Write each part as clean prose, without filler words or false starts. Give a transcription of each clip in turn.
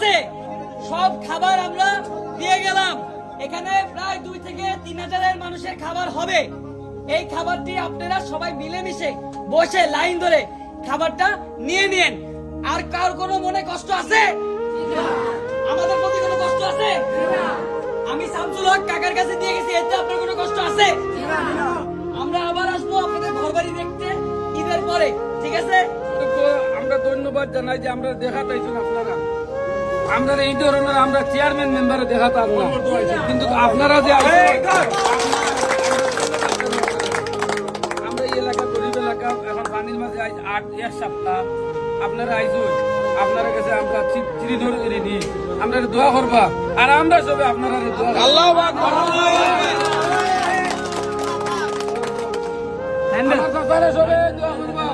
আছে সব খাবার আমরা দিয়ে গেলাম। এখানে প্রায় 2 থেকে 3 হাজারের মানুষের খাবার হবে। এই খাবারটি আপনারা সবাই মিলেমিশে বসে লাইন ধরে খাবারটা নিয়ে নিন। আর কার কোনো মনে কষ্ট আছে? আমাদের প্রতি কোনো কষ্ট আছে? আমি শামসুল হক কাকার কাছে দিয়ে গেছি, এতে আপনার কোনো কষ্ট আছে? আমরা আবার আসবো আপনাদের ঘরবাড়ি দেখতে ঈদের পরে, ঠিক আছে? আমরা ধন্যবাদ জানাই যে আমরা দেখা পাইছেন আপনারা। আমরা এই ধরনের আমরা চেয়ারম্যান মেম্বারে দেখা পাব না, কিন্তু আপনারা যে আমরা এই এলাকা গরিব এলাকা, এখন পানির মাঝে আজ 8 সপ্তাহ আপনারা আইসুন, আপনারা কাছে আমরা চিঠি ধরে রেডি, আমরা দোয়া করবা আর আমরা সবে আপনারা দোয়া আল্লাহু আকবার আপনারা সবে দোয়া করবা।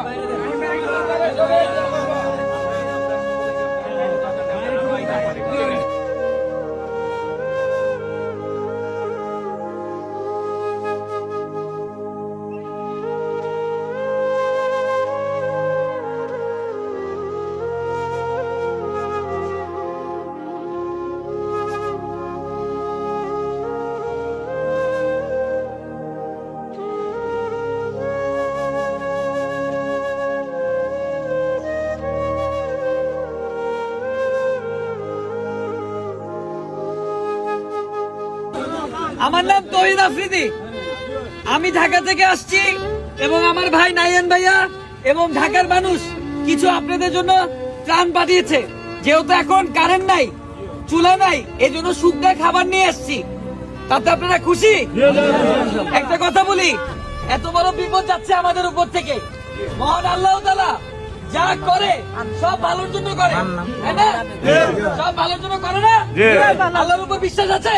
আমার নাম তহিদ আফ্রিদি, আমি ঢাকা থেকে আসছি এবং আমার ভাই নাইয়ান ভাইয়া এবং ঢাকার মানুষ কিছু আপনাদের জন্য ত্রাণ পাঠিয়েছে। যেহেতু এখন কারেন্ট নাই, চুলা নাই, এই জন্য শুকনা খাবার নিয়ে এসছি। তাতে আপনারা খুশি? একটা কথা বলি, এত বড় বিপদ যাচ্ছে আমাদের উপর থেকে, মহান আল্লাহ তাআলা যা করে সব ভালোর জন্য করে, তাই না? সব ভালোর জন্য করে না? আল্লাহর উপর বিশ্বাস আছে?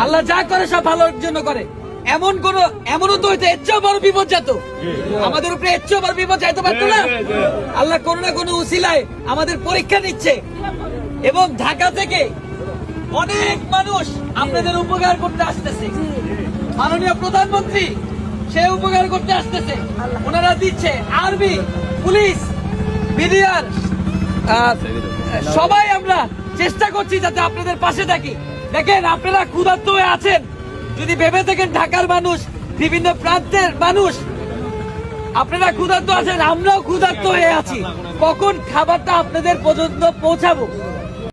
আল্লাহ যা করে সব ভালোর জন্য করে। এমনও তো হইতে এর চেয়েও বড় বিপদ যেত, আমাদের উপরে এর চেয়েও বড় বিপদ যাইতে পারতো না? আল্লাহ কোনো না কোনো উসিলায় আমাদের পরীক্ষা নিচ্ছে এবং ঢাকা থেকে অনেক মানুষ আপনাদের উপকার করতে আসতেছে। মাননীয় প্রধানমন্ত্রী সে উপকার করতে আসতেছে, ওনারা দিচ্ছে আর্মি, পুলিশ, বিডিআর, সবাই আমরা চেষ্টা করছি যাতে আপনাদের পাশে থাকি। দেখেন আপনারা ক্ষুধার্ত হয়ে আছেন, যদি ভেবে থাকেন ঢাকার মানুষ, বিভিন্ন প্রান্তের মানুষ আপনারা ক্ষুধার্ত আছেন, আমরাও ক্ষুধার্ত হয়ে আছি। কখন খাবারটা আপনাদের পর্যন্ত পৌঁছাবো